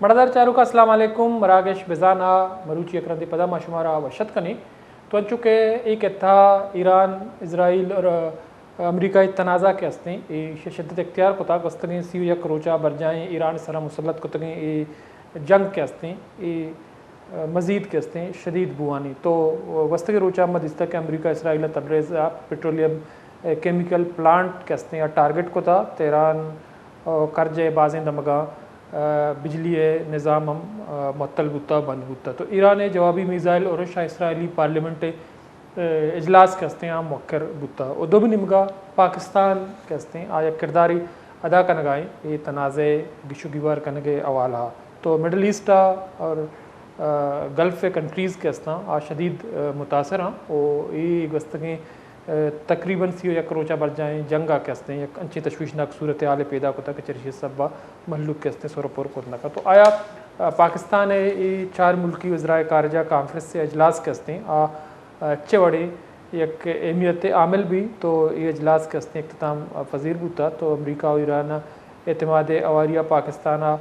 مردار چارو کا السلام علیکم مراگش بزانا مروچی اکرندی پدا ماشمارا وشت کنی تو چونکہ ایک تھا ایران اسرائیل اور امریکہ تنازع کے ہستیں یہ شدت اختیار کو تھا گستگیں سی یک روچہ برجائیں ایران سرا مسلط کو تگیں یہ جنگ کے ہستیں یہ مزید کے ہستیں شدید بوانی تو وسطی روچہ مدستہ کہ امریکہ اسرائیل تبریز پیٹرولیم کیمیکل پلانٹ کے ہستیں یا ٹارگٹ کو تھا تیران کرجے بازیں دمگا بجلی نظام ہم معطل بوتا بند بوتا تو ایران جوابی میزائل اور اسرائیلی پارلیمنٹ اجلاس کے ہستے ہیں موقر بوتا اور دو بھی نمگا پاکستان کے ہستے ہیں آیا کرداری ادا کنگائیں یہ تنازع گشو گیوار کنگے اوالا تو مڈل ایسٹ اور گلف کنٹریز کے ہستاں آ شدید متاثر ہیں اور یہ گستگیں تقریباً سی یک روچہ بر جائیں جنگا کے ہستے ہیں یک انچی تشویشناک صورتحال پیدا کوتا کہ چرشی سبا محلوق کے ہستے سورپور کرنا کا تو آیا پاکستان یہ 4 ملکی وزرائے خارجہ کانفرنس سے اجلاس کے ہستے ہیں اچھے بڑے یک اہمیت عامل بھی تو یہ اجلاس کے ہستے اختتام پذیر بوتا تو امریکہ و ایران اعتماد اواریہ پاکستانہ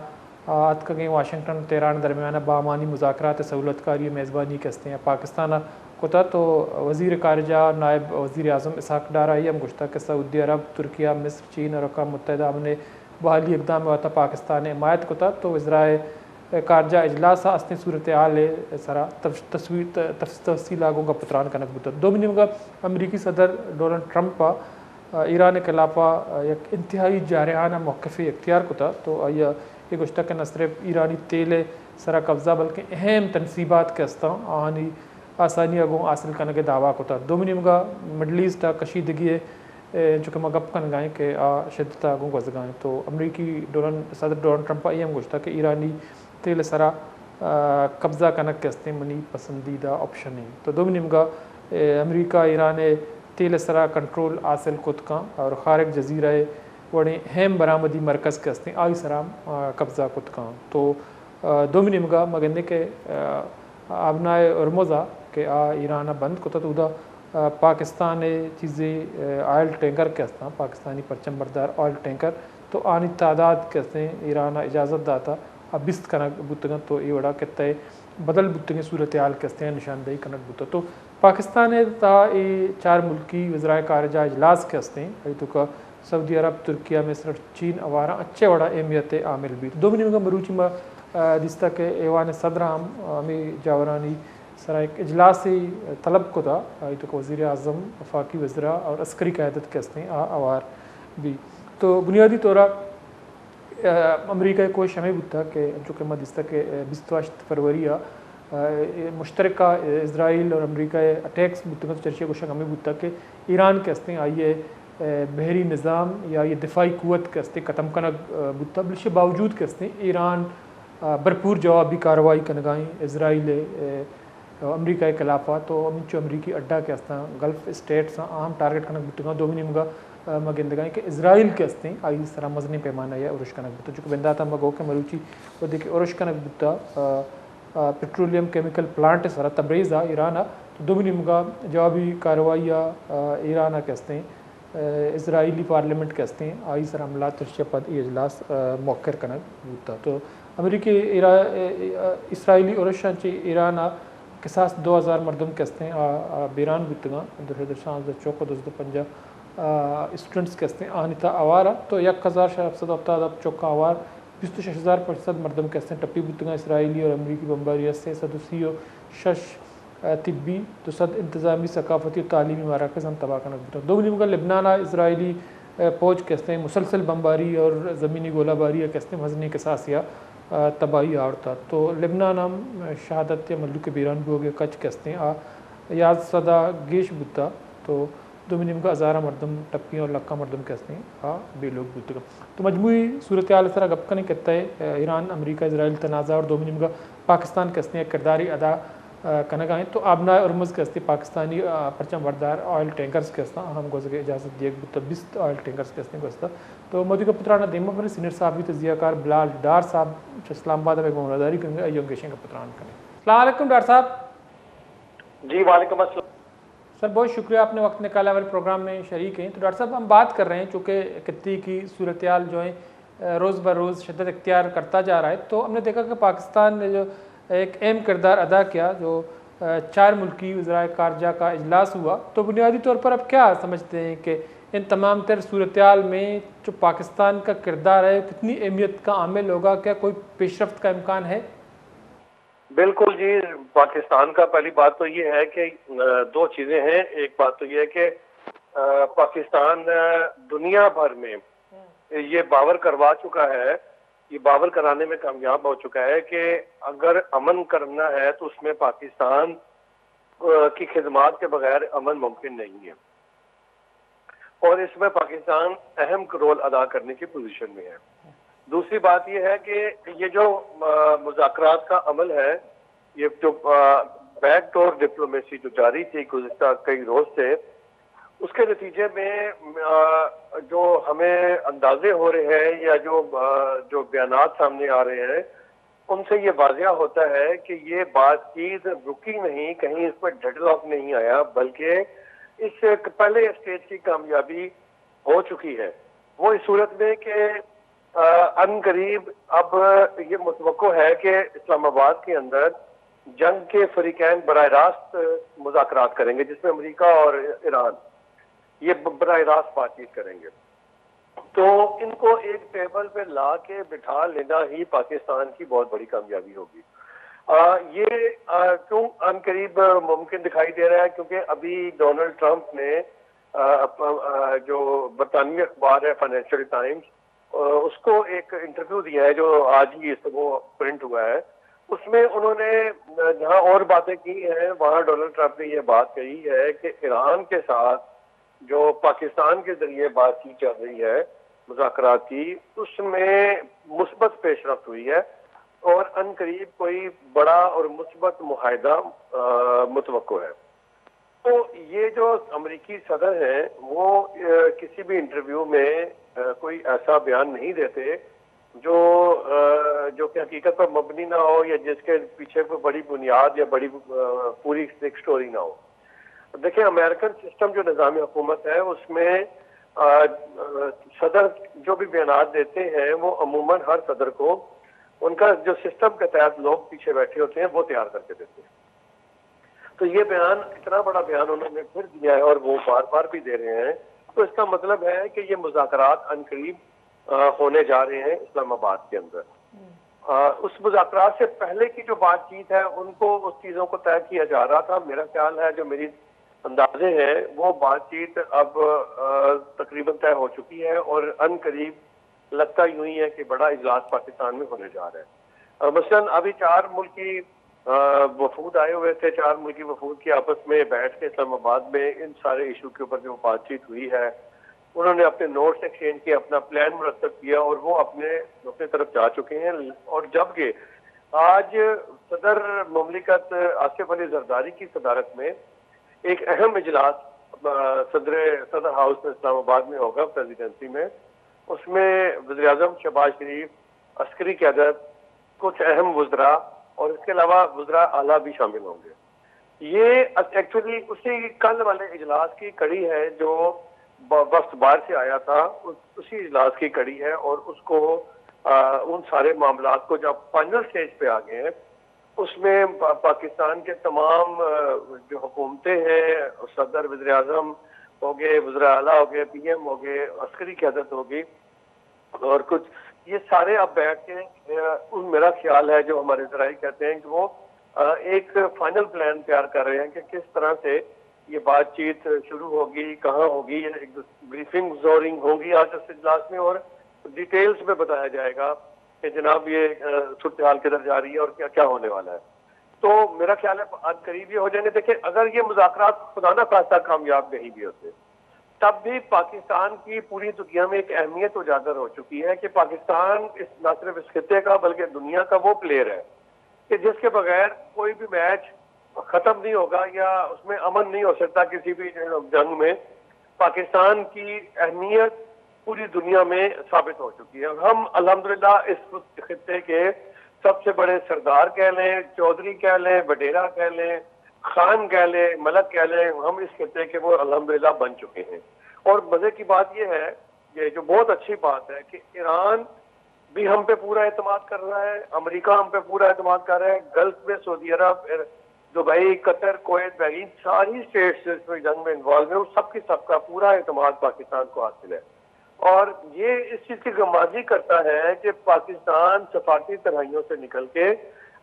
آت کگیں واشنگٹن تہران درمیانہ بامانی مذاکرات سہولت کاری میزبانی کے ہستے ہیں پاکستانہ کوتا تو وزیر خارجہ نائب وزیر اعظم اسحاق ڈار آئی ہم گشتہ کہ سعودی عرب ترکیہ مصر چین اور اقوام متحدہ نے بحالی اقدام ہوتا پاکستان حمایت کوتا تو وزرائے خارجہ اجلاس استے صورتحال سرا تفصیل آگوں کا پتران کنک بوتا دو منگا امریکی صدر ڈونلڈ ٹرمپ ایران کے خلاف یک انتہائی جارحانہ موقف اختیار کوتا تو آیا یہ گشتہ کہ نہ صرف ایرانی تیل سرا قبضہ بلکہ اہم تنصیبات کے ہستاں آہانی آسانی اگوں حاصل کرنے کے دعویٰ کو تھا دو منگا مڈل ایسٹ کشیدگی جو کہ مگپ کن گائیں کہ شدت اگوں کو گائیں تو امریکی صدر ڈونلڈ ٹرمپ یہ ہم گوشتا کہ ایرانی تیل سرا قبضہ کنک کے ہستے منی پسندیدہ آپشن ہیں تو دو منگا امریکہ ایران تیل سرا کنٹرول حاصل کت کاں اور خارق جزیرہ وڑے ہیم برآمدی مرکز کے ہستے آئی سرام قبضہ کت کاں تو دو منگا مگندے کے آبنائے ارموزہ کہ ایران بند کو تو دا پاکستان چیزیں آئل ٹینکر کے ہستاں پاکستانی پرچم بردار آئل ٹینکر تو آنی تعداد کے ہستیں ایران اجازت داتا بست کنک بوتگاں تو یہ وڑا کہتا ہے بدل بوتگیں صورتحال کے ہستیں نشاندہی کنک بوتا تو پاکستان تا یہ 4 ملکی وزرائے خارجہ اجلاس کے ہستیں تو کا سعودی عرب ترکیہ مصر چین اوارا اچھے وڑا اہمیت عامل بھی دو منگا مروچی میں جس کہ ایوان صدر ہمیں جاورانی سرا ایک اجلاسی طلب کو تھا تو وزیر اعظم وفاقی وزراء اور عسکری قیادت کے ہستیں اوار بھی تو بنیادی طورہ امریکہ کو شمع بتا کہ چونکہ مدستہ کہ 28 فروری مشترکہ اسرائیل اور امریکہ اٹیکس بتگت چرچے کو شمع بتا کہ ایران کے ہستیں آئیے بحری نظام یا یہ دفاعی قوت کے ہستیں ختم کنک بتا بلکہ باوجود کے ہستیں ایران بھرپور جوابی کارروائی کنگائیں اسرائیل امریکہ کے خلاف تو امنچو امریکی اڈا کے ہستاں گلف اسٹیٹس اہم ٹارگٹ کنک بتگاں دو منگا مگندگائیں کہ اسرائیل کے ہستیں آئی سرا مزنی پیمانہ یا عرش کنک بتا چونکہ بنداتا مگو کہ مروچی وہ دیکھیں عرش کنک بتا پیٹرولیم کیمیکل پلانٹ سرا تبریز ایران تو دو منگا جوابی کارروائی ایران کے ہستیں اسرائیلی پارلیمنٹ کے ہستیں آئی سرا عملات پد یہ اجلاس موقر کنک بتا تو امریکی اسرائیلی عرشان چی ایران قصاص 2000 مردم کے ہستیں بیران بتگاں درشان چوک 250 اسٹوڈنٹس کے ہستیں آنیتا اوارا تو 1770 چوکا اوار 26,000% مردم کے ہستیں ٹپی بتگاں اسرائیلی اور امریکی بمباری سے 136 طبی تو 100 انتظامی ثقافتی و تعلیمی مراکز ہم تباہ کنک بتا دو منگا لبنان اسرائیلی فوج کے ہستیں مسلسل بمباری اور زمینی گولہ باری کے ہستیں مزنی قصاص یا تباہی آورتا تو لبنان ہم شہادت ملک بیران بھی ہو گئے کچھ کے ہستیں یاد صدا گیش بتا تو دو منگا ہزارہ مردم ٹپیاں اور لکھا مردم کے ہستیں بے لوگ بوتگا تو مجموعی صورتحال سرا گپ کنی کہتا ہے ایران امریکہ اسرائیل تنازع اور دو منگا پاکستان کے ہستیں کرداری ادا کنگائیں تو آبنائے ارمز کے ہستے پاکستانی پرچم بردار آئل ٹینکرز کے ہستاں ہم گوزے کے اجازت دیکھ بتا 20 آئل ٹینکرز کے ہستیں گوزتا تو مودی کا پترانہ دیمہ پر سینئر صاحبی تجزیہ کار بلال ڈار صاحب اسلام آباد میں مہمرداری کریں گے ایوں گیشیں کا پتران کریں السلام علیکم ڈار صاحب جی وعلیکم السلام سر بہت شکریہ آپ نے وقت نکالا ہمارے پروگرام میں شریک ہیں تو ڈاکٹر صاحب ہم بات کر رہے ہیں چونکہ کتی کی صورتحال جو ہیں روز بروز شدت اختیار کرتا جا رہا ہے، تو ہم نے دیکھا کہ پاکستان نے جو ایک اہم کردار ادا کیا، جو 4 ملکی وزرائے خارجہ کا اجلاس ہوا، تو بنیادی طور پر اب کیا سمجھتے ہیں کہ ان تمام تر صورتحال میں جو پاکستان کا کردار ہے کتنی اہمیت کا عامل ہوگا؟ کیا کوئی پیش رفت کا امکان ہے؟ بالکل جی، پاکستان کا پہلی بات تو یہ ہے کہ 2 چیزیں ہیں۔ ایک بات تو یہ ہے کہ پاکستان دنیا بھر میں یہ باور کروا چکا ہے، یہ باور کرانے میں کامیاب ہو چکا ہے کہ اگر امن کرنا ہے تو اس میں پاکستان کی خدمات کے بغیر امن ممکن نہیں ہے، اور اس میں پاکستان اہم رول ادا کرنے کی پوزیشن میں ہے۔ دوسری بات یہ ہے کہ یہ جو مذاکرات کا عمل ہے، یہ جو بیک ڈور ڈپلومیسی جو جاری تھی گزشتہ کئی روز سے، اس کے نتیجے میں جو ہمیں اندازے ہو رہے ہیں یا جو بیانات سامنے آ رہے ہیں، ان سے یہ واضح ہوتا ہے کہ یہ بات چیت رکی نہیں، کہیں اس میں ڈیڈ لاک نہیں آیا، بلکہ اس پہلے اسٹیج کی کامیابی ہو چکی ہے۔ وہ اس صورت میں کہ ان قریب اب یہ متوقع ہے کہ اسلام آباد کے اندر جنگ کے فریقین براہ راست مذاکرات کریں گے، جس میں امریکہ اور ایران یہ براہ راست بات چیت کریں گے۔ تو ان کو ایک ٹیبل پہ لا کے بٹھا لینا ہی پاکستان کی بہت بڑی کامیابی ہوگی۔ یہ کیوں ان قریب ممکن دکھائی دے رہا ہے؟ کیونکہ ابھی ڈونلڈ ٹرمپ نے جو برطانوی اخبار ہے فائنینشیل ٹائمز، اس کو ایک انٹرویو دیا ہے جو آج ہی وہ پرنٹ ہوا ہے۔ اس میں انہوں نے جہاں اور باتیں کی ہیں، وہاں ڈونلڈ ٹرمپ نے یہ بات کہی ہے کہ ایران کے ساتھ جو پاکستان کے ذریعے بات چیت چل رہی ہے مذاکرات کی، اس میں مثبت پیش رفت ہوئی ہے، اور ان قریب کوئی بڑا اور مثبت معاہدہ متوقع ہے۔ تو یہ جو امریکی صدر ہیں وہ کسی بھی انٹرویو میں کوئی ایسا بیان نہیں دیتے جو کہ حقیقت پر مبنی نہ ہو، یا جس کے پیچھے کوئی بڑی بنیاد یا بڑی پوری ایک سٹوری نہ ہو۔ دیکھیں، امریکن سسٹم جو نظام حکومت ہے، اس میں صدر جو بھی بیانات دیتے ہیں وہ عموماً ہر صدر کو ان کا جو سسٹم کے تحت لوگ پیچھے بیٹھے ہوتے ہیں وہ تیار کر کے دیتے ہیں۔ تو یہ بیان، اتنا بڑا بیان انہوں نے پھر دیا ہے اور وہ بار بار بھی دے رہے ہیں، تو اس کا مطلب ہے کہ یہ مذاکرات عنقریب ہونے جا رہے ہیں اسلام آباد کے اندر۔ اس مذاکرات سے پہلے کی جو بات چیت ہے ان کو اس چیزوں کو طے کیا جا رہا تھا۔ میرا خیال ہے، جو میری اندازے ہیں، وہ بات چیت اب تقریباً طے ہو چکی ہے، اور ان قریب لگتا یوں ہی ہے کہ بڑا اجلاس پاکستان میں ہونے جا رہا ہے۔ مثلاً ابھی 4 ملکی وفود آئے ہوئے تھے، 4 ملکی وفود کی آپس میں بیٹھ کے اسلام آباد میں ان سارے ایشو کے اوپر جو بات چیت ہوئی ہے، انہوں نے اپنے نوٹس ایکسچینج کیا، اپنا پلان مرتب کیا، اور وہ اپنے طرف جا چکے ہیں۔ اور جبکہ آج صدر مملکت آصف علی زرداری کی صدارت میں ایک اہم اجلاس صدر ہاؤس میں اسلام آباد میں ہوگا، پریزیڈنسی میں۔ اس میں وزیر اعظم شہباز شریف، عسکری قیادت، کچھ اہم وزراء اور اس کے علاوہ وزراء اعلیٰ بھی شامل ہوں گے۔ یہ ایکچولی اسی کل والے اجلاس کی کڑی ہے جو وقت باہر سے آیا تھا، اسی اجلاس کی کڑی ہے، اور اس کو ان سارے معاملات کو جب فائنل سٹیج پہ آ گئے ہیں، اس میں پاکستان کے تمام جو حکومتیں ہیں، صدر، وزیر اعظم ہو گئے، وزراء اعلیٰ ہو گئے، پی ایم ہو گئے، عسکری قیادت ہوگی، اور کچھ یہ سارے اب بیٹھ کے میرا خیال ہے جو ہمارے ذرائع کہتے ہیں کہ وہ ایک فائنل پلان تیار کر رہے ہیں کہ کس طرح سے یہ بات چیت شروع ہوگی، کہاں ہوگی، ایک بریفنگ زورنگ ہوگی آج اس اجلاس میں، اور ڈیٹیلز میں بتایا جائے گا کہ جناب یہ صورتحال کدھر جا رہی ہے اور کیا کیا ہونے والا ہے۔ تو میرا خیال ہے آج قریب یہ ہو جائیں گے۔ دیکھیں، اگر یہ مذاکرات خدا نہ خواستہ کامیاب نہیں بھی ہوتے، تب بھی پاکستان کی پوری دنیا میں ایک اہمیت اجاگر ہو چکی ہے کہ پاکستان نہ صرف اس خطے کا بلکہ دنیا کا وہ پلیئر ہے کہ جس کے بغیر کوئی بھی میچ ختم نہیں ہوگا، یا اس میں امن نہیں ہو سکتا کسی بھی جنگ میں۔ پاکستان کی اہمیت پوری دنیا میں ثابت ہو چکی ہے۔ ہم الحمدللہ اس خطے کے سب سے بڑے سردار کہہ لیں، چودھری کہہ لیں، وڈیرا کہہ لیں، خان کہہ لیں، ملک کہہ لیں، ہم اس خطے کے وہ الحمدللہ بن چکے ہیں۔ اور مزے کی بات یہ ہے، یہ جو بہت اچھی بات ہے کہ ایران بھی ہم پہ پورا اعتماد کر رہا ہے، امریکہ ہم پہ پورا اعتماد کر رہا ہے، گلف میں سعودی عرب، دبئی، قطر، کویت، بحرین، ساری اسٹیٹس اس میں جنگ میں انوالو ہیں، سب کی سب کا پورا اعتماد پاکستان کو حاصل ہے۔ اور یہ اس چیز کی غمازی کرتا ہے کہ پاکستان سفارتی تنہائیوں سے نکل کے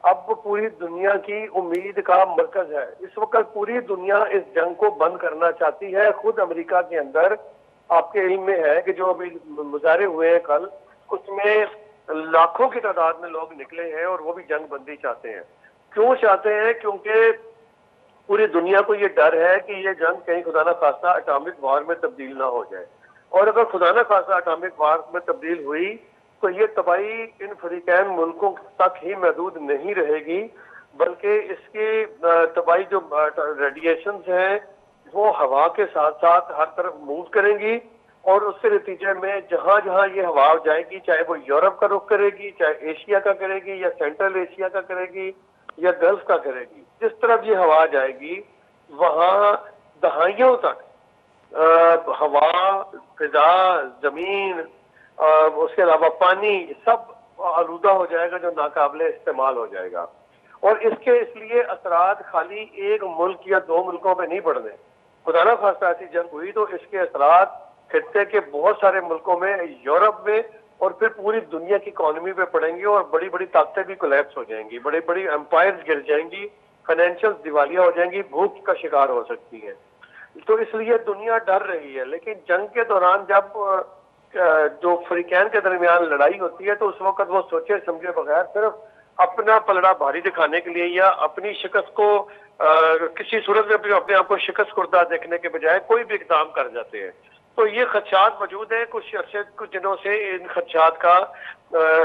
اب پوری دنیا کی امید کا مرکز ہے۔ اس وقت پوری دنیا اس جنگ کو بند کرنا چاہتی ہے۔ خود امریکہ کے اندر آپ کے علم میں ہے کہ جو ابھی مظاہرے ہوئے ہیں کل، اس میں لاکھوں کی تعداد میں لوگ نکلے ہیں اور وہ بھی جنگ بندی چاہتے ہیں۔ کیوں چاہتے ہیں؟ کیونکہ پوری دنیا کو یہ ڈر ہے کہ یہ جنگ کہیں خدا نہ خواستہ اٹامک وار میں تبدیل نہ ہو جائے، اور اگر خدا نہ خواستہ اٹامک وار میں تبدیل ہوئی تو یہ تباہی ان فریقین ملکوں تک ہی محدود نہیں رہے گی، بلکہ اس کی تباہی جو ریڈیشنز ہیں وہ ہوا کے ساتھ ساتھ ہر طرف موو کریں گی، اور اس کے نتیجے میں جہاں جہاں یہ ہوا جائے گی، چاہے وہ یورپ کا رخ کرے گی، چاہے ایشیا کا کرے گی، یا سینٹرل ایشیا کا کرے گی، یا گلف کا کرے گی، جس طرف یہ ہوا جائے گی وہاں دہائیوں تک ہوا، فضا، زمین، اس کے علاوہ پانی سب آلودہ ہو جائے گا، جو ناقابل استعمال ہو جائے گا۔ اور اس لیے اثرات خالی ایک ملک یا دو ملکوں پہ نہیں پڑنے۔ خدا نہ خواستہ ایسی جنگ ہوئی تو اس کے اثرات خطے کے بہت سارے ملکوں میں، یورپ میں، اور پھر پوری دنیا کی اکانومی پہ پڑیں گی، اور بڑی بڑی طاقتیں بھی کولیپس ہو جائیں گی، بڑی بڑی امپائرز گر جائیں گی، فائنینشیل دیوالیہ ہو جائیں گی، بھوک کا شکار ہو سکتی ہیں۔ تو اس لیے دنیا ڈر رہی ہے۔ لیکن جنگ کے دوران جب جو فریقین کے درمیان لڑائی ہوتی ہے تو اس وقت وہ سوچے سمجھے بغیر صرف اپنا پلڑا بھاری دکھانے کے لیے یا اپنی شکست کو کسی صورت میں بھی اپنے آپ کو شکست خوردہ دیکھنے کے بجائے کوئی بھی اقدام کر جاتے ہیں۔ تو یہ خدشات موجود ہیں، کچھ دنوں سے ان خدشات کا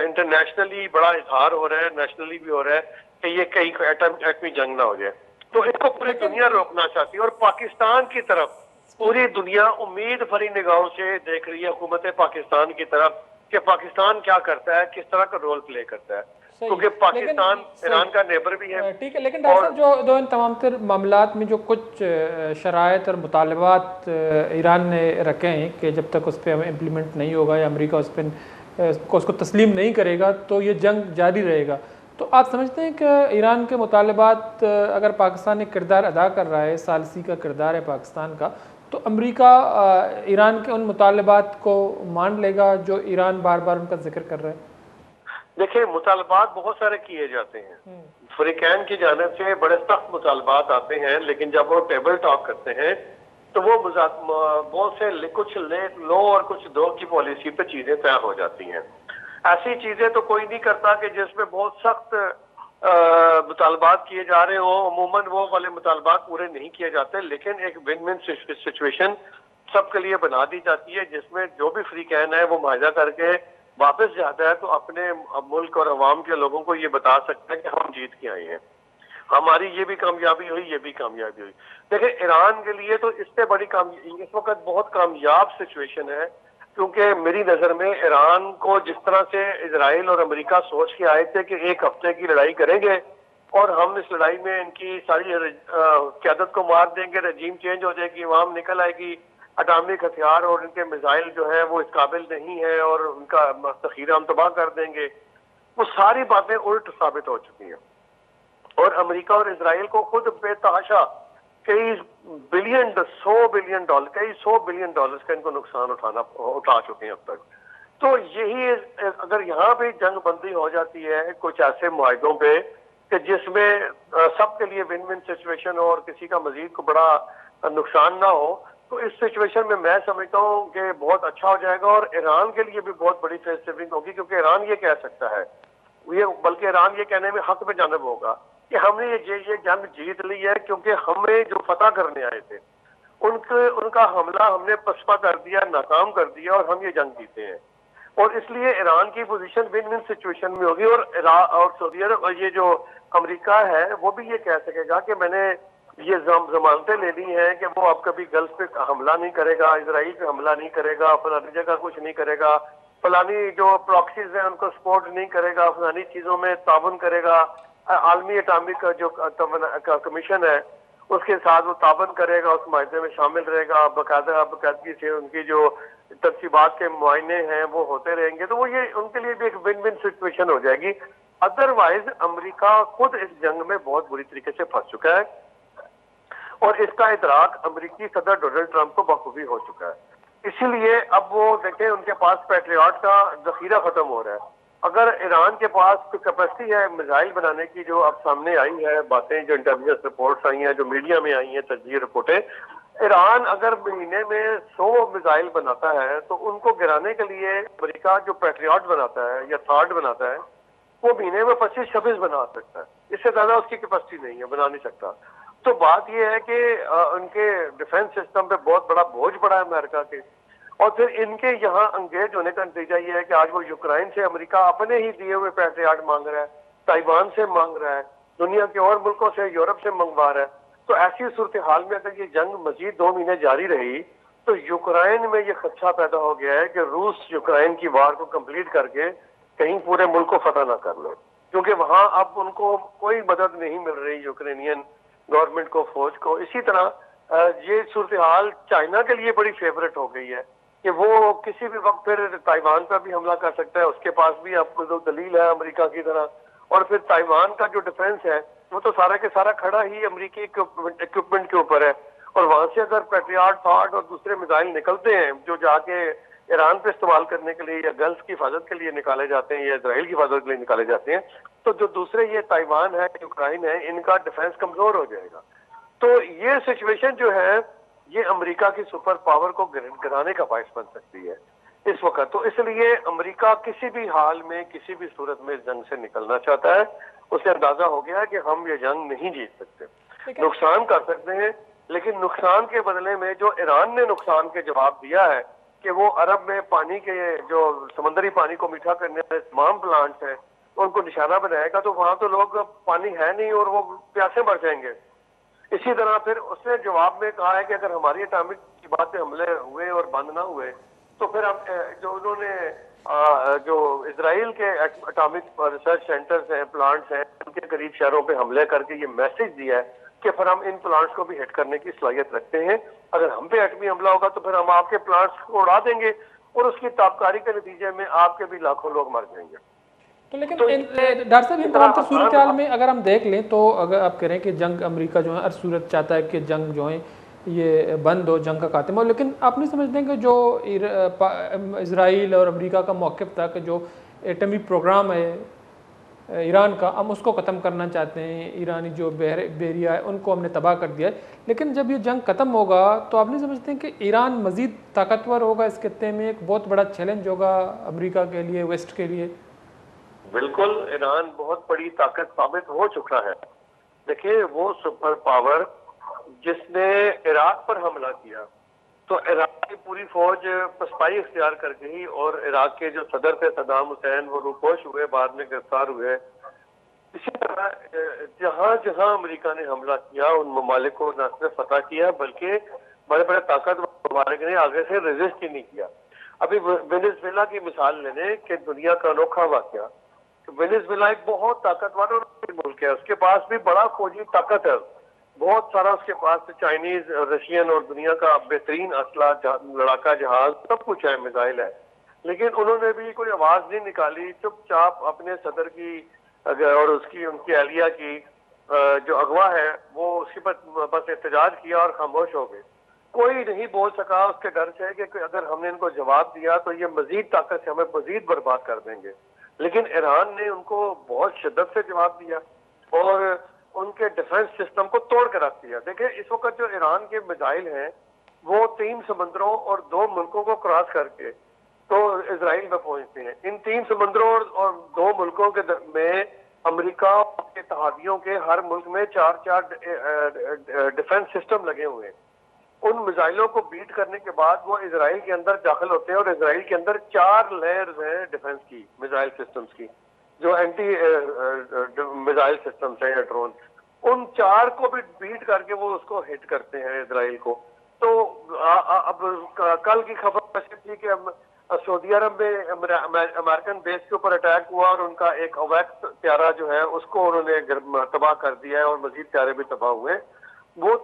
انٹرنیشنلی بڑا اظہار ہو رہا ہے، نیشنلی بھی ہو رہا ہے کہ یہ کئی ایٹمی جنگ نہ ہو جائے۔ تو اس کو پوری دنیا روکنا چاہتی ہے، اور پاکستان کی طرف پوری دنیا امید بھری نگاہوں سے دیکھ رہی ہے حکومت پاکستان کی طرف کہ پاکستان کیا کرتا ہے، کس طرح کا رول پلے کرتا ہے، کیونکہ پاکستان ایران کا نیبر بھی ہے۔ ٹھیک ہے، لیکن ڈاکٹر صاحب جو ان تمام تر معاملات میں جو کچھ شرائط اور مطالبات ایران نے رکھے ہیں کہ جب تک اس پہ امپلیمنٹ نہیں ہوگا یا امریکہ اس کو تسلیم نہیں کرے گا تو یہ جنگ جاری رہے گا، تو آپ سمجھتے ہیں کہ ایران کے مطالبات اگر پاکستان ایک کردار ادا کر رہا ہے، ثالثی کا کردار ہے پاکستان کا، تو امریکہ ایران کے ان مطالبات کو مان لے گا جو ایران بار بار ان کا ذکر کر رہا ہے؟ دیکھیں، مطالبات بہت سارے کیے جاتے ہیں، فریقین کی جانب سے بڑے سخت مطالبات آتے ہیں، لیکن جب وہ ٹیبل ٹاک کرتے ہیں تو وہ بہت سے کچھ لو اور کچھ دو کی پالیسی پہ چیزیں طے ہو جاتی ہیں۔ ایسی چیزیں تو کوئی نہیں کرتا کہ جس میں بہت سخت مطالبات کیے جا رہے ہوں، عموماً وہ والے مطالبات پورے نہیں کیے جاتے، لیکن ایک ون ون سچویشن سب کے لیے بنا دی جاتی ہے، جس میں جو بھی فریقین ہے وہ معاہدہ کر کے واپس جاتا ہے تو اپنے ملک اور عوام کے لوگوں کو یہ بتا سکتا ہے کہ ہم جیت کے آئے ہیں، ہماری یہ بھی کامیابی ہوئی، یہ بھی کامیابی ہوئی۔ دیکھیں، ایران کے لیے تو اس سے بڑی اس وقت بہت کامیاب سچویشن ہے، کیونکہ میری نظر میں ایران کو جس طرح سے اسرائیل اور امریکہ سوچ کے آئے تھے کہ ایک ہفتے کی لڑائی کریں گے اور ہم اس لڑائی میں ان کی ساری قیادت کو مار دیں گے، رجیم چینج ہو جائے گی، عوام نکل آئے گی، اٹامک ہتھیار اور ان کے میزائل جو ہیں وہ اس قابل نہیں ہے اور ان کا ذخیرہ ہم تباہ کر دیں گے، وہ ساری باتیں الٹ ثابت ہو چکی ہیں۔ اور امریکہ اور اسرائیل کو خود بے تحاشا کئی سو بلین ڈالر کا ان کو نقصان اٹھا چکے ہیں اب تک۔ تو یہی اگر یہاں پہ جنگ بندی ہو جاتی ہے کچھ ایسے معاہدوں پہ کہ جس میں سب کے لیے ون ون سچویشن ہو اور کسی کا مزید کو بڑا نقصان نہ ہو، تو اس سچویشن میں سمجھتا ہوں کہ بہت اچھا ہو جائے گا، اور ایران کے لیے بھی بہت بڑی فیس سیونگ ہوگی، کیونکہ ایران یہ کہہ سکتا ہے، بلکہ ایران یہ کہنے میں حق میں جانب ہوگا کہ ہم نے یہ جنگ جیت لی ہے کیونکہ ہمیں جو فتح کرنے آئے تھے ان کا حملہ ہم نے پسپا کر دیا، ناکام کر دیا، اور ہم یہ جنگ جیتے ہیں۔ اور اس لیے ایران کی پوزیشن ون ون سچویشن میں ہوگی، اور سعودی عرب اور یہ جو امریکہ ہے وہ بھی یہ کہہ سکے گا کہ میں نے یہ ضمانتیں لے لی ہیں کہ وہ اب کبھی گلف پہ حملہ نہیں کرے گا، اسرائیل پہ حملہ نہیں کرے گا، فلانی جگہ کچھ نہیں کرے گا، فلانی جو پراکسیز ہیں ان کو سپورٹ نہیں کرے گا، فلانی چیزوں میں تعاون کرے گا، عالمی اٹامک جو کمیشن ہے اس کے ساتھ وہ تعاون کرے گا, اس معاہدے میں شامل رہے گا, باقاعدگی سے ان کی جو ترتیبات کے معائنے ہیں وہ ہوتے رہیں گے, تو وہ یہ ان کے لیے بھی ایک ون ون سچویشن ہو جائے گی. ادروائز امریکہ خود اس جنگ میں بہت بری طریقے سے پھنس چکا ہے, اور اس کا ادراک امریکی صدر ڈونلڈ ٹرمپ کو بخوبی ہو چکا ہے. اسی لیے اب وہ دیکھیں ان کے پاس پیٹریاٹ کا ذخیرہ ختم ہو رہا ہے. اگر ایران کے پاس کوئی کیپیسٹی ہے میزائل بنانے کی, جو اب سامنے آئی ہے باتیں, جو انٹیلیجنس رپورٹس آئی ہیں, جو میڈیا میں آئی ہیں تجزیہ رپورٹیں, ایران اگر مہینے میں 100 میزائل بناتا ہے تو ان کو گرانے کے لیے امریکہ جو پیٹریاٹ بناتا ہے یا تھارڈ بناتا ہے وہ مہینے میں 25-26 بنا سکتا ہے. اس سے زیادہ اس کی کیپیسٹی نہیں ہے, بنا نہیں سکتا. تو بات یہ ہے کہ ان کے ڈیفنس سسٹم پہ بہت بڑا بوجھ پڑا ہے امریکہ کے, اور پھر ان کے یہاں انگیج ہونے کا نتیجہ یہ ہے کہ آج وہ یوکرائن سے امریکہ اپنے ہی دیے ہوئے پیٹریاٹ مانگ رہا ہے, تائیوان سے مانگ رہا ہے, دنیا کے اور ملکوں سے, یورپ سے منگوا رہا ہے. تو ایسی صورتحال میں اگر یہ جنگ مزید 2 مہینے جاری رہی تو یوکرائن میں یہ خدشہ پیدا ہو گیا ہے کہ روس یوکرائن کی وار کو کمپلیٹ کر کے کہیں پورے ملک کو فتح نہ کر لے, کیونکہ وہاں اب ان کو کوئی مدد نہیں مل رہی یوکرینین گورنمنٹ کو, فوج کو. اسی طرح یہ صورتحال چائنا کے لیے بڑی فیوریٹ ہو گئی ہے کہ وہ کسی بھی وقت پھر تائیوان پر بھی حملہ کر سکتا ہے, اس کے پاس بھی اب جو دلیل ہے امریکہ کی طرح. اور پھر تائیوان کا جو ڈیفنس ہے وہ تو سارا کے سارا کھڑا ہی امریکی اکوپمنٹ کے اوپر ہے, اور وہاں سے اگر پیٹریاٹ تھارڈ اور دوسرے میزائل نکلتے ہیں جو جا کے ایران پہ استعمال کرنے کے لیے یا گلف کی حفاظت کے لیے نکالے جاتے ہیں یا اسرائیل کی حفاظت کے لیے نکالے جاتے ہیں, تو جو دوسرے یہ تائیوان ہے, یوکرائن ہے, ان کا ڈیفنس کمزور ہو جائے گا. تو یہ سچویشن جو ہے یہ امریکہ کی سپر پاور کو گرانے کا باعث بن سکتی ہے اس وقت. تو اس لیے امریکہ کسی بھی حال میں کسی بھی صورت میں اس جنگ سے نکلنا چاہتا ہے. اسے اندازہ ہو گیا ہے کہ ہم یہ جنگ نہیں جیت سکتے, نقصان کر سکتے ہیں, لیکن نقصان کے بدلے میں جو ایران نے نقصان کے جواب دیا ہے کہ وہ عرب میں پانی کے جو سمندری پانی کو میٹھا کرنے والے تمام پلانٹس ہیں ان کو نشانہ بنائے گا, تو وہاں تو لوگ پانی ہے نہیں اور وہ پیاسے مر جائیں گے. اسی طرح پھر اس نے جواب میں کہا ہے کہ اگر ہماری اٹامک کی بات پہ حملے ہوئے اور بند نہ ہوئے تو پھر ہم جو انہوں نے جو اسرائیل کے اٹامک ریسرچ سینٹرز ہیں, پلانٹس ہیں, ان کے قریب شہروں پہ حملے کر کے یہ میسج دیا ہے کہ پھر ہم ان پلانٹس کو بھی ہٹ کرنے کی صلاحیت رکھتے ہیں. اگر ہم پہ ایٹمی حملہ ہوگا تو پھر ہم آپ کے پلانٹس کو اڑا دیں گے, اور اس کی تابکاری کے نتیجے میں آپ کے بھی لاکھوں لوگ مر جائیں گے. تو لیکن ڈاکٹر صاحب ان تمام تر صورتحال میں اگر ہم دیکھ لیں تو اگر آپ کہہ رہے ہیں کہ جنگ امریکہ جو ہے ہر صورت چاہتا ہے کہ جنگ جو ہے یہ بند ہو, جنگ کا خاتمہ ہو, لیکن آپ نہیں سمجھتے ہیں کہ جو اسرائیل اور امریکہ کا موقف تھا کہ جو ایٹمی پروگرام ہے ایران کا, ہم اس کو ختم کرنا چاہتے ہیں, ایرانی جو بیریا ہے ان کو ہم نے تباہ کر دیا ہے, لیکن جب یہ جنگ ختم ہوگا تو آپ نہیں سمجھتے ہیں کہ ایران مزید طاقتور ہوگا اس خطے میں, ایک بہت بڑا چیلنج ہوگا امریکہ کے لیے, ویسٹ کے لیے؟ بالکل, ایران بہت بڑی طاقت ثابت ہو چکا ہے. دیکھیں وہ سپر پاور جس نے عراق پر حملہ کیا تو عراق کی پوری فوج پسپائی اختیار کر گئی, اور عراق کے جو صدر تھے صدام حسین وہ روپوش ہوئے, بعد میں گرفتار ہوئے. اسی طرح جہاں جہاں امریکہ نے حملہ کیا ان ممالک کو نہ صرف فتح کیا بلکہ بڑے بڑے طاقتور ممالک نے آگے سے ریزسٹ ہی نہیں کیا. ابھی وینزویلا کی مثال لے لیں کہ دنیا کا انوکھا واقعہ, وینزویلا ایک بہت طاقتور ملک ہے, اس کے پاس بھی بڑا فوجی طاقت ہے, بہت سارا اس کے پاس چائنیز, رشین اور دنیا کا بہترین اسلحہ, لڑاکا جہاز, سب کچھ ہے, میزائل ہے, لیکن انہوں نے بھی کوئی آواز نہیں نکالی. چپ چاپ اپنے صدر کی اور ان کی اہلیہ کی جو اغوا ہے وہ اس کے بس احتجاج کیا اور خاموش ہو گئے. کوئی نہیں بول سکا اس کے ڈر سے کہ اگر ہم نے ان کو جواب دیا تو یہ مزید طاقت سے ہمیں مزید برباد کر دیں گے. لیکن ایران نے ان کو بہت شدت سے جواب دیا اور ان کے ڈیفنس سسٹم کو توڑ کے رکھ دیا. دیکھیں اس وقت جو ایران کے میزائل ہیں وہ 3 سمندروں اور 2 ملکوں کو کراس کر کے تو اسرائیل میں پہنچتے ہیں. ان 3 سمندروں اور 2 ملکوں کے میں امریکہ کے اتحادیوں کے ہر ملک میں 4 ڈیفنس سسٹم لگے ہوئے ہیں. ان میزائلوں کو بیٹ کرنے کے بعد وہ اسرائیل کے اندر داخل ہوتے ہیں, اور اسرائیل کے اندر 4 لیئرز ہیں ڈیفنس کی, میزائل سسٹمز کی, جو اینٹی میزائل سسٹمز ہیں یا ڈرون. ان 4 کو بھی بیٹ کر کے وہ اس کو ہٹ کرتے ہیں اسرائیل کو. تو اب کل کی خبر ایسی تھی کہ سعودی عرب میں امریکن بیس کے اوپر اٹیک ہوا اور ان کا ایک اویکس طیارہ جو ہے اس کو انہوں نے تباہ کر دیا ہے, اور مزید طیارے بھی تباہ ہوئے. وہ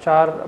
4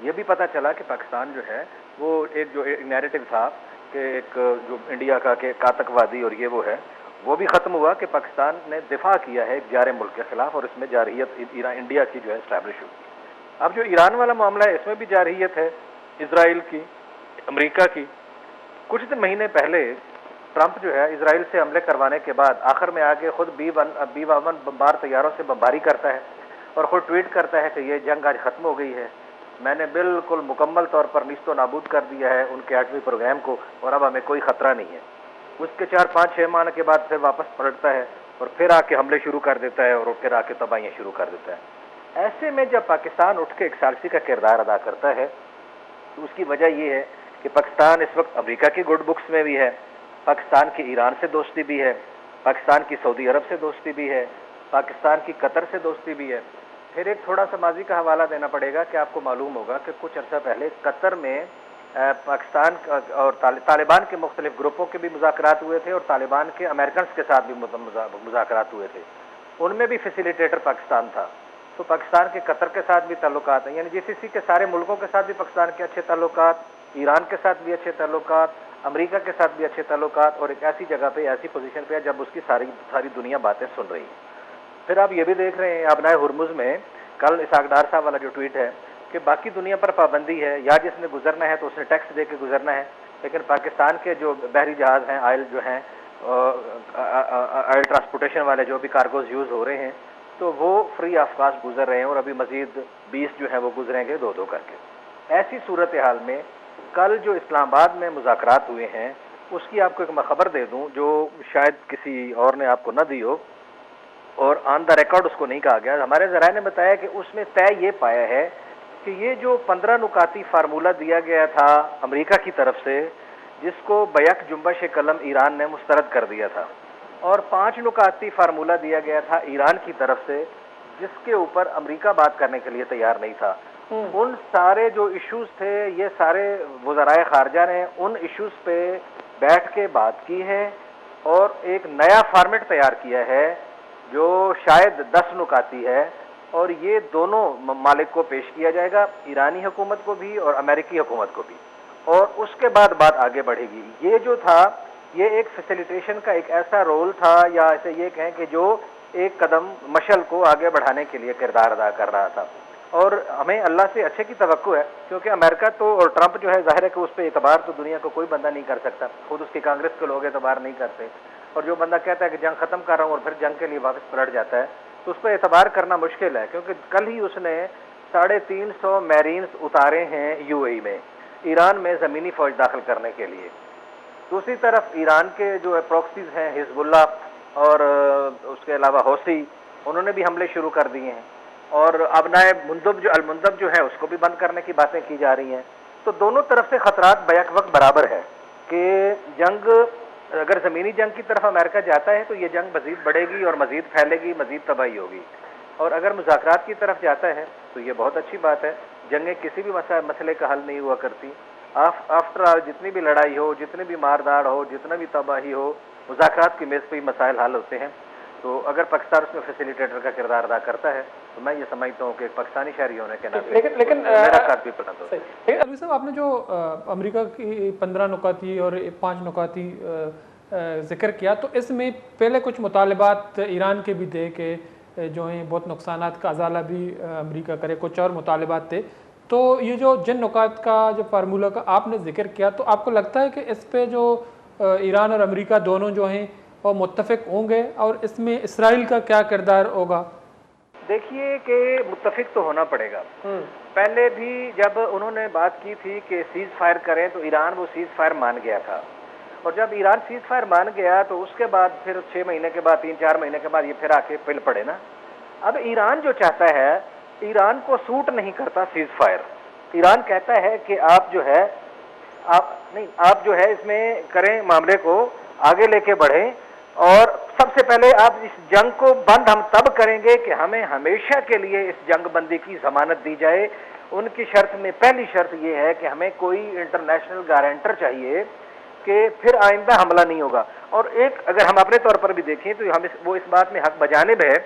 یہ بھی پتہ چلا کہ پاکستان جو ہے وہ ایک جو نیریٹو تھا کہ ایک جو انڈیا کا کہ آتنکوادی اور یہ وہ ہے، وہ بھی ختم ہوا کہ پاکستان نے دفاع کیا ہے ایک جار ملک کے خلاف، اور اس میں جارحیت انڈیا کی جو ہے اسٹیبلش ہوئی۔ اب جو ایران والا معاملہ ہے اس میں بھی جارحیت ہے اسرائیل کی، امریکہ کی۔ کچھ دن مہینے پہلے ٹرمپ جو ہے اسرائیل سے حملے کروانے کے بعد آخر میں آ کے خود B-1 بمبار طیاروں سے بمباری کرتا ہے اور خود ٹویٹ کرتا ہے کہ یہ جنگ آج ختم ہو گئی ہے، میں نے بالکل مکمل طور پر نیست و نابود کر دیا ہے ان کے ایٹمی پروگرام کو، اور اب ہمیں کوئی خطرہ نہیں ہے۔ اس کے 4-5-6 ماہ کے بعد پھر واپس پلٹتا ہے اور پھر آ کے حملے شروع کر دیتا ہے اور پھر آ کے تباہیاں شروع کر دیتا ہے۔ ایسے میں جب پاکستان اٹھ کے ایک ثالثی کا کردار ادا کرتا ہے تو اس کی وجہ یہ ہے کہ پاکستان اس وقت امریکہ کی گڈ بکس میں بھی ہے، پاکستان کی ایران سے دوستی بھی ہے، پاکستان کی سعودی عرب سے دوستی بھی ہے، پاکستان کی قطر سے دوستی بھی ہے۔ پھر ایک تھوڑا سا ماضی کا حوالہ دینا پڑے گا کہ آپ کو معلوم ہوگا کہ کچھ عرصہ پہلے قطر میں پاکستان اور طالبان کے مختلف گروپوں کے بھی مذاکرات ہوئے تھے اور طالبان کے امریکنز کے ساتھ بھی مذاکرات ہوئے تھے، ان میں بھی فیسیلیٹیٹر پاکستان تھا۔ تو پاکستان کے قطر کے ساتھ بھی تعلقات ہیں، یعنی GCC کے سارے ملکوں کے ساتھ بھی پاکستان کے اچھے تعلقات، ایران کے ساتھ بھی اچھے تعلقات، امریکہ کے ساتھ بھی اچھے تعلقات، اور ایک ایسی جگہ پہ ایسی پوزیشن پہ ہے جب اس کی ساری دنیا باتیں سن رہی ہے۔ پھر آپ یہ بھی دیکھ رہے ہیں آبنائے ہرمز میں کل اسحاق ڈار صاحب والا جو ٹویٹ ہے کہ باقی دنیا پر پابندی ہے، یا جس نے گزرنا ہے تو اس نے ٹیکس دے کے گزرنا ہے، لیکن پاکستان کے جو بحری جہاز ہیں، آئل جو ہیں، آئل ٹرانسپورٹیشن والے جو بھی کارگوز یوز ہو رہے ہیں تو وہ فری آف کاسٹ گزر رہے ہیں، اور ابھی مزید 20 جو ہیں وہ گزریں گے 2-2 کر کے۔ ایسی صورتحال میں کل جو اسلام آباد میں مذاکرات ہوئے ہیں اس کی آپ کو ایک میں خبر دے دوں جو شاید کسی اور نے آپ کو نہ دی ہو اور آن دا ریکارڈ اس کو نہیں کہا گیا۔ ہمارے ذرائع نے بتایا کہ اس میں طے یہ پایا ہے کہ یہ جو 15 نکاتی فارمولہ دیا گیا تھا امریکہ کی طرف سے، جس کو بیک جنبش قلم ایران نے مسترد کر دیا تھا، اور 5 نکاتی فارمولہ دیا گیا تھا ایران کی طرف سے جس کے اوپر امریکہ بات کرنے کے لیے تیار نہیں تھا، ان سارے جو ایشوز تھے یہ سارے وزرائے خارجہ نے ان ایشوز پہ بیٹھ کے بات کی ہے اور ایک نیا فارمیٹ تیار کیا ہے جو شاید 10 نکاتی ہے، اور یہ دونوں ممالک کو پیش کیا جائے گا، ایرانی حکومت کو بھی اور امریکی حکومت کو بھی، اور اس کے بعد بات آگے بڑھے گی۔ یہ جو تھا یہ ایک فیسیلیٹیشن کا ایک ایسا رول تھا، یا ایسے یہ کہیں کہ جو ایک قدم مشعل کو آگے بڑھانے کے لیے کردار ادا کر رہا تھا، اور ہمیں اللہ سے اچھے کی توقع ہے کیونکہ امریکہ تو اور ٹرمپ جو ہے ظاہر ہے کہ اس پہ اعتبار تو دنیا کو کوئی بندہ نہیں کر سکتا، خود اس کی کانگریس کے لوگ اعتبار نہیں کرتے، اور جو بندہ کہتا ہے کہ جنگ ختم کر رہا ہوں اور پھر جنگ کے لیے واپس پلٹ جاتا ہے تو اس پہ اعتبار کرنا مشکل ہے، کیونکہ کل ہی اس نے 350 میرینز اتارے ہیں UAE میں ایران میں زمینی فوج داخل کرنے کے لیے۔ دوسری طرف ایران کے جو پروکسیز ہیں حزب اللہ اور اس کے علاوہ حوثی، انہوں نے بھی حملے شروع کر دیے ہیں، اور ابنائے المندب جو ہے اس کو بھی بند کرنے کی باتیں کی جا رہی ہیں۔ تو دونوں طرف سے خطرات بیک وقت برابر ہے کہ جنگ اگر زمینی جنگ کی طرف امریکہ جاتا ہے تو یہ جنگ مزید بڑھے گی اور مزید پھیلے گی، مزید تباہی ہوگی، اور اگر مذاکرات کی طرف جاتا ہے تو یہ بہت اچھی بات ہے۔ جنگیں کسی بھی مسئلے کا حل نہیں ہوا کرتی، آفٹر آل جتنی بھی لڑائی ہو، جتنی بھی مارداڑ ہو، جتنا بھی تباہی ہو، مذاکرات کی میز پہ ہی مسائل حل ہوتے ہیں۔ تو اگر پاکستان اس میں فیسیلیٹیٹر کا کردار ادا کرتا ہے تو میں یہ سمجھتا ہوں کہ ایک پاکستانی شہری ہونے کے ناطے لیکن میرا ساتھ بھی پڑا لیکن علوی صاحب آپ نے جو امریکہ کی 15 نکاتی اور 5 نکاتی ذکر کیا تو اس میں پہلے کچھ مطالبات ایران کے بھی تھے کہ جو ہیں بہت نقصانات کا ازالہ بھی امریکہ کرے، کچھ اور مطالبات تھے، تو یہ جو جن نکات کا جو فارمولہ کا آپ نے ذکر کیا تو آپ کو لگتا ہے کہ اس پہ جو ایران اور امریکہ دونوں جو ہیں وہ متفق ہوں گے، اور اس میں اسرائیل کا کیا کردار ہوگا؟ دیکھیے کہ متفق تو ہونا پڑے گا۔ پہلے بھی جب انہوں نے بات کی تھی کہ سیز فائر کریں تو ایران وہ سیز فائر مان گیا تھا، اور جب ایران سیز فائر مان گیا تو اس کے بعد پھر 6 مہینے کے بعد 3-4 مہینے کے بعد یہ پھر آ کے پل پڑے نا۔ اب ایران جو چاہتا ہے، ایران کو سوٹ نہیں کرتا سیز فائر، ایران کہتا ہے کہ آپ جو ہے اس میں کریں، معاملے کو آگے لے کے بڑھیں، اور سب سے پہلے آپ اس جنگ کو بند ہم تب کریں گے کہ ہمیں ہمیشہ کے لیے اس جنگ بندی کی ضمانت دی جائے۔ ان کی شرط میں پہلی شرط یہ ہے کہ ہمیں کوئی انٹرنیشنل گارنٹر چاہیے کہ پھر آئندہ حملہ نہیں ہوگا۔ اور ایک اگر ہم اپنے طور پر بھی دیکھیں تو وہ اس بات میں حق بجانب ہے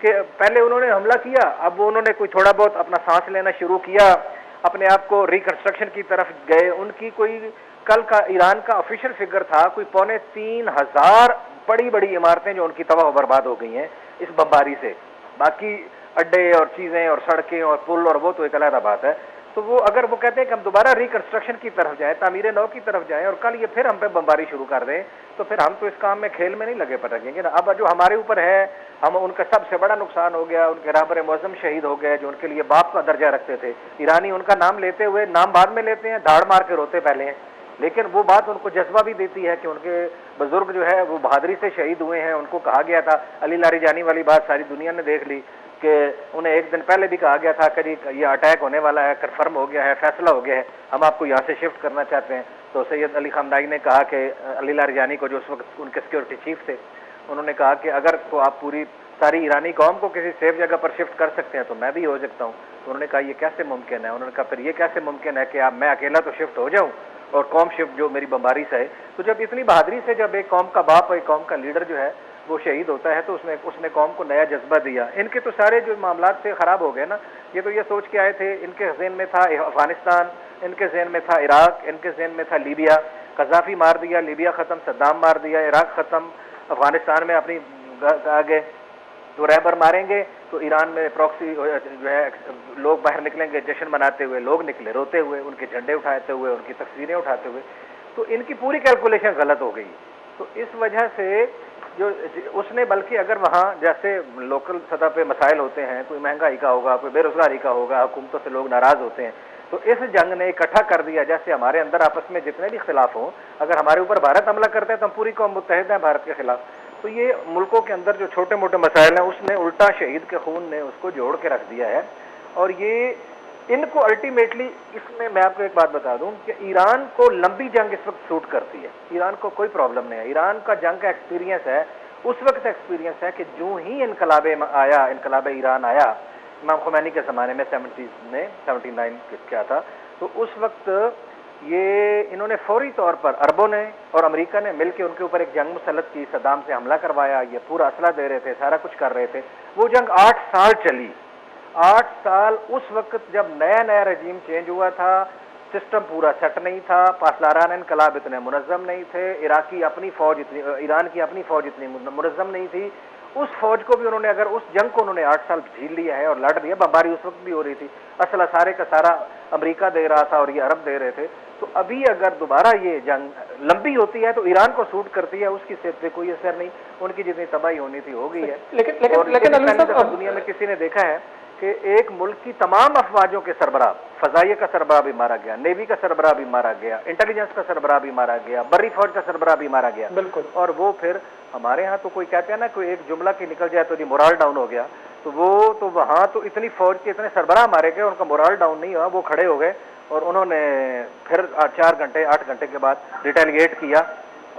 کہ پہلے انہوں نے حملہ کیا، اب وہ انہوں نے کوئی تھوڑا بہت اپنا سانس لینا شروع کیا، اپنے آپ کو ریکنسٹرکشن کی طرف گئے. ان کی کوئی کل کا ایران کا آفیشیل فگر تھا کوئی 3,500 بڑی بڑی عمارتیں جو ان کی تباہ و برباد ہو گئی ہیں اس بمباری سے. باقی اڈے اور چیزیں اور سڑکیں اور پل اور وہ تو ایک علیحدہ بات ہے. تو وہ اگر وہ کہتے ہیں کہ ہم دوبارہ ریکنسٹرکشن کی طرف جائیں, تعمیر نو کی طرف جائیں, اور کل یہ پھر ہم پہ بمباری شروع کر دیں, تو پھر ہم تو اس کام میں کھیل میں نہیں لگے پڑیں گے نا. اب جو ہمارے اوپر ہے, ہم ان کا سب سے بڑا نقصان ہو گیا, ان کے رہبر معظم شہید ہو گئے جو ان کے لیے باپ کا درجہ رکھتے تھے. ایرانی ان کا نام لیتے ہوئے نام بعد میں لیتے ہیں, دھاڑ مار کے روتے پہلے ہیں, لیکن وہ بات ان کو جذبہ بھی دیتی ہے کہ ان کے بزرگ جو ہے وہ بہادری سے شہید ہوئے ہیں. ان کو کہا گیا تھا, علی لاریجانی والی بات ساری دنیا نے دیکھ لی, کہ انہیں ایک دن پہلے بھی کہا گیا تھا کہ یہ اٹیک ہونے والا ہے, کنفرم ہو گیا ہے, فیصلہ ہو گیا ہے, ہم آپ کو یہاں سے شفٹ کرنا چاہتے ہیں. تو سید علی خامنہئی نے کہا کہ علی لاریجانی کو, جو اس وقت ان کے سیکورٹی چیف تھے, انہوں نے کہا کہ اگر تو آپ پوری ساری ایرانی قوم کو کسی سیف جگہ پر شفٹ کر سکتے ہیں تو میں بھی ہو سکتا ہوں. تو انہوں نے کہا یہ کیسے ممکن ہے؟ انہوں نے کہا پھر یہ کیسے ممکن ہے کہ میں اکیلا تو شفٹ ہو جاؤں اور قوم شفٹ جو میری بمباری سے ہے. تو جب اتنی بہادری سے جب ایک قوم کا باپ, ایک قوم کا لیڈر جو ہے وہ شہید ہوتا ہے, تو اس نے قوم کو نیا جذبہ دیا. ان کے تو سارے جو معاملات سے خراب ہو گئے نا. یہ تو یہ سوچ کے آئے تھے, ان کے ذہن میں تھا افغانستان, ان کے ذہن میں تھا عراق, ان کے ذہن میں تھا لیبیا. قذافی مار دیا, لیبیا ختم, صدام مار دیا, عراق ختم, افغانستان میں اپنی آگے تو رہبر ماریں گے تو ایران میں پراکسی جو ہے لوگ باہر نکلیں گے جشن مناتے ہوئے. لوگ نکلے روتے ہوئے, ان کے جھنڈے اٹھاتے ہوئے, ان کی تصویریں اٹھاتے ہوئے. تو ان کی پوری کیلکولیشن غلط ہو گئی. تو اس وجہ سے جو اس نے, بلکہ اگر وہاں جیسے لوکل سطح پہ مسائل ہوتے ہیں, کوئی مہنگائی کا ہوگا, کوئی بے روزگاری کا ہوگا, حکومتوں سے لوگ ناراض ہوتے ہیں, تو اس جنگ نے اکٹھا کر دیا. جیسے ہمارے اندر آپس میں جتنے بھی اختلاف ہوں, اگر ہمارے اوپر بھارت حملہ کرتا ہے تو ہم پوری قوم متحد ہیں بھارت کے خلاف. تو یہ ملکوں کے اندر جو چھوٹے موٹے مسائل ہیں, اس نے الٹا شہید کے خون نے اس کو جوڑ کے رکھ دیا ہے. اور یہ ان کو الٹیمیٹلی, اس میں میں آپ کو ایک بات بتا دوں کہ ایران کو لمبی جنگ اس وقت سوٹ کرتی ہے. ایران کو کوئی پرابلم نہیں ہے. ایران کا جنگ کا ایکسپیرینس ہے, اس وقت ایکسپیرینس ہے کہ جو ہی انقلاب ایران آیا امام خمینی کے زمانے میں 79 کیا تھا, تو اس وقت یہ انہوں نے فوری طور پر عربوں نے اور امریکہ نے مل کے ان کے اوپر ایک جنگ مسلط کی, صدام سے حملہ کروایا. یہ پورا اسلحہ دے رہے تھے, سارا کچھ کر رہے تھے. وہ جنگ 8 سال چلی. 8 سال اس وقت جب نیا رجیم چینج ہوا تھا, سسٹم پورا سیٹ نہیں تھا, پاسداران انقلاب اتنے منظم نہیں تھے, ایران کی اپنی فوج اتنی منظم نہیں تھی. اس فوج کو بھی انہوں نے, اگر اس جنگ کو انہوں نے 8 سال جھیل لیا ہے اور لڑ لیا, بمباری اس وقت بھی ہو رہی تھی, اسلحہ سارے کا سارا امریکہ دے رہا تھا اور یہ عرب دے رہے تھے. تو ابھی اگر دوبارہ یہ جنگ لمبی ہوتی ہے تو ایران کو سوٹ کرتی ہے, اس کی صحت پہ کوئی اثر نہیں. ان کی جتنی تباہی ہونی تھی ہو گئی ہے. لیکن دنیا میں کسی نے دیکھا ہے کہ ایک ملک کی تمام افواجوں کے سربراہ, فضائیہ کا سربراہ بھی مارا گیا, نیوی کا سربراہ بھی مارا گیا, انٹیلیجنس کا سربراہ بھی مارا گیا, بری فوج کا سربراہ بھی مارا گیا. بالکل. اور وہ پھر ہمارے ہاں تو کوئی کہتے ہیں نا, کوئی ایک جملہ کی نکل جائے تو جی مورال ڈاؤن ہو گیا. تو وہ تو وہاں تو اتنی فوج کے اتنے سربراہ مارے گئے, ان کا مورال ڈاؤن نہیں ہوا, وہ کھڑے ہو گئے اور انہوں نے پھر 8 گھنٹے کے بعد ریٹیلیٹ کیا,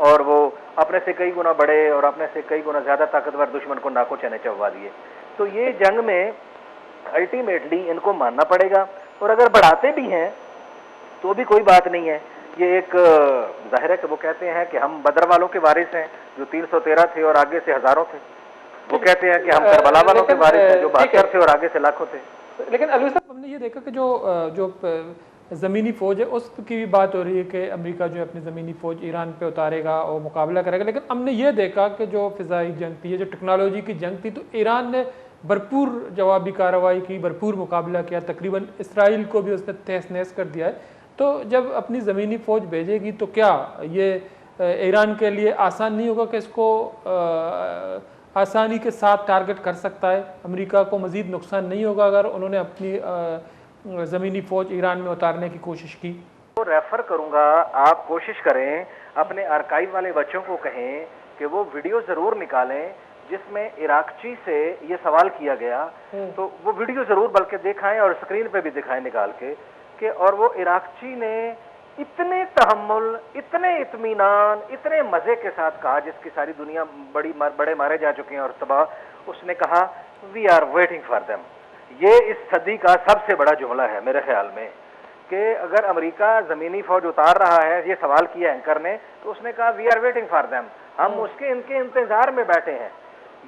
اور وہ اپنے سے کئی گنا بڑے اور اپنے سے کئی گنا زیادہ طاقتور دشمن کو ناکوں چنے چبوا دیے. تو یہ جنگ میں الٹیمیٹلی ان کو ماننا پڑے گا. اور اگر بڑھاتے بھی ہیں تو بھی کوئی بات نہیں ہے. یہ ایک ظاہر ہے کہ وہ کہتے ہیں کہ ہم بدر والوں کے وارث ہیں جو 313 تھے اور آگے سے ہزاروں تھے. وہ کہتے ہیں کہ ہم کربلا والوں کے وارث ہیں جو 72 تھے اور آگے سے لاکھوں تھے. لیکن علوی صاحب, ہم نے یہ دیکھا کہ جو زمینی فوج ہے اس کی بھی بات ہو رہی ہے کہ امریکہ جو ہے اپنی زمینی فوج ایران پہ اتارے گا اور مقابلہ کرے گا. لیکن ہم نے یہ دیکھا کہ جو فضائی جنگ تھی, جو ٹیکنالوجی کی جنگ تھی, تو ایران نے بھرپور جوابی کارروائی کی, بھرپور مقابلہ کیا, تقریباً اسرائیل کو بھی اس نے تہس نہس کر دیا ہے. تو جب اپنی زمینی فوج بھیجے گی تو کیا یہ ایران کے لیے آسان نہیں ہوگا کہ اس کو آسانی کے ساتھ ٹارگٹ کر سکتا ہے؟ امریکہ کو مزید نقصان نہیں ہوگا اگر انہوں نے اپنی زمینی فوج ایران میں اتارنے کی کوشش کی؟ تو ریفر کروں گا, آپ کوشش کریں, اپنے آرکائیو والے بچوں کو کہیں کہ وہ ویڈیو ضرور نکالیں جس میں عراقچی سے یہ سوال کیا گیا. تو وہ ویڈیو ضرور بلکہ دکھائیں اور اسکرین پہ بھی دکھائیں نکال کے کہ, اور وہ عراقچی نے اتنے تحمل, اتنے اطمینان, اتنے مزے کے ساتھ کہا جس کی ساری دنیا بڑے مارے جا چکے ہیں اور تباہ. اس نے کہا we are waiting for them. یہ اس صدی کا سب سے بڑا جملہ ہے میرے خیال میں کہ اگر امریکہ زمینی فوج اتار رہا ہے, یہ سوال کیا اینکر نے, تو اس نے کہا we are waiting for them, ہم ان کے انتظار میں بیٹھے ہیں.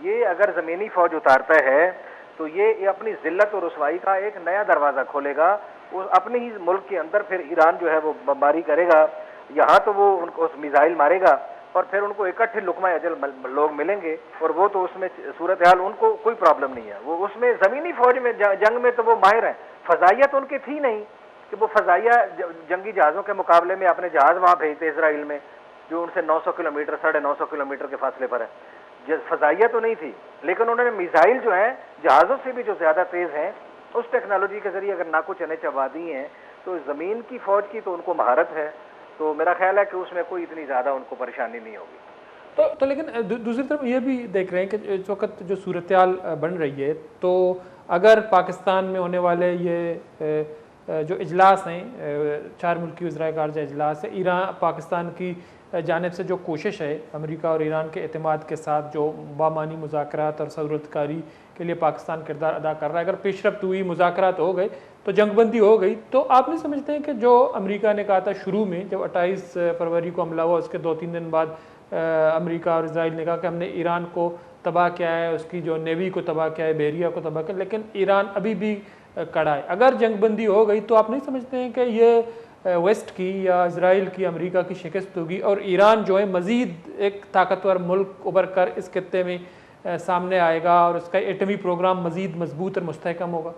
یہ اگر زمینی فوج اتارتا ہے تو یہ اپنی ذلت اور رسوائی کا ایک نیا دروازہ کھولے گا. وہ اپنے ہی ملک کے اندر پھر ایران جو ہے وہ بمباری کرے گا، یہاں تو وہ ان کو میزائل مارے گا اور پھر ان کو اکٹھے لقمہ اجل لوگ ملیں گے، اور وہ تو اس میں صورتحال ان کو کوئی پرابلم نہیں ہے، وہ اس میں زمینی فوج میں جنگ میں تو وہ ماہر ہیں، فضائیہ تو ان کی تھی نہیں کہ وہ فضائیہ جنگی جہازوں کے مقابلے میں اپنے جہاز وہاں بھیجتے اسرائیل میں جو ان سے 900 کلومیٹر 950 کلومیٹر کے فاصلے پر ہے، فضائیہ تو نہیں تھی، لیکن انہوں نے میزائل جو ہیں جہازوں سے بھی جو زیادہ تیز ہیں اس ٹیکنالوجی کے ذریعے اگر ناکو چنے چبا دی ہیں تو زمین کی فوج کی تو ان کو مہارت ہے، تو میرا خیال ہے کہ اس میں کوئی اتنی زیادہ ان کو پریشانی نہیں ہوگی۔ تو لیکن دوسری طرف یہ بھی دیکھ رہے ہیں کہ اس وقت جو صورتحال بن رہی ہے، تو اگر پاکستان میں ہونے والے یہ جو اجلاس ہیں 4 ملکی وزرائے خارجہ اجلاس ہے، ایران پاکستان کی جانب سے جو کوشش ہے امریکہ اور ایران کے اعتماد کے ساتھ جو بامعنی مذاکرات اور صورت کاری کے لیے پاکستان کردار ادا کر رہا ہے، اگر پیش رفت ہوئی، مذاکرات ہو گئے تو جنگ بندی ہو گئی، تو آپ نہیں سمجھتے ہیں کہ جو امریکہ نے کہا تھا شروع میں جب 28 فروری کو حملہ ہوا، اس کے 2-3 دن بعد امریکہ اور اسرائیل نے کہا کہ ہم نے ایران کو تباہ کیا ہے، اس کی جو نیوی کو تباہ کیا ہے، بحریہ کو تباہ کیا، لیکن ایران ابھی بھی کڑا ہے، اگر جنگ بندی ہو گئی تو آپ نہیں سمجھتے ہیں کہ یہ ویسٹ کی یا اسرائیل کی امریکہ کی شکست ہوگی اور ایران جو ہے مزید ایک طاقتور ملک ابھر کر اس خطے میں سامنے آئے گا اور اس کا ایٹمی پروگرام مزید مضبوط اور مستحکم ہوگا؟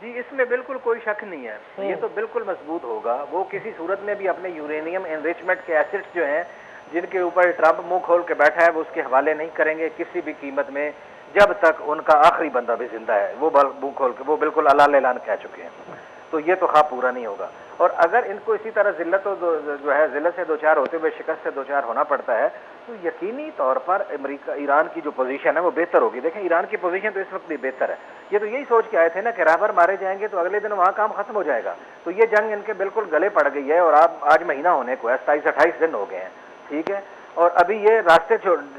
جی اس میں بالکل کوئی شک نہیں ہے، یہ تو بالکل مضبوط ہوگا، وہ کسی صورت میں بھی اپنے یورینیم انریچمنٹ کے ایسٹس جو ہیں جن کے اوپر ٹرمپ منہ کھول کے بیٹھا ہے وہ اس کے حوالے نہیں کریں گے کسی بھی قیمت میں، جب تک ان کا آخری بندہ بھی زندہ ہے، وہ منہ کھول کے وہ بالکل علال اعلان کہہ چکے ہیں، تو یہ تو خواب پورا نہیں ہوگا، اور اگر ان کو اسی طرح ذلت سے دوچار ہوتے ہوئے شکست سے دوچار ہونا پڑتا ہے تو یقینی طور پر امریکہ ایران کی جو پوزیشن ہے وہ بہتر ہوگی۔ دیکھیں ایران کی پوزیشن تو اس وقت بھی بہتر ہے، یہ تو یہی سوچ کے آئے تھے نا کہ رہبر مارے جائیں گے تو اگلے دن وہاں کام ختم ہو جائے گا، تو یہ جنگ ان کے بالکل گلے پڑ گئی ہے، اور آج مہینہ ہونے کو ہے، 27-28 دن ہو گئے ہیں، ٹھیک ہے، اور ابھی یہ راستے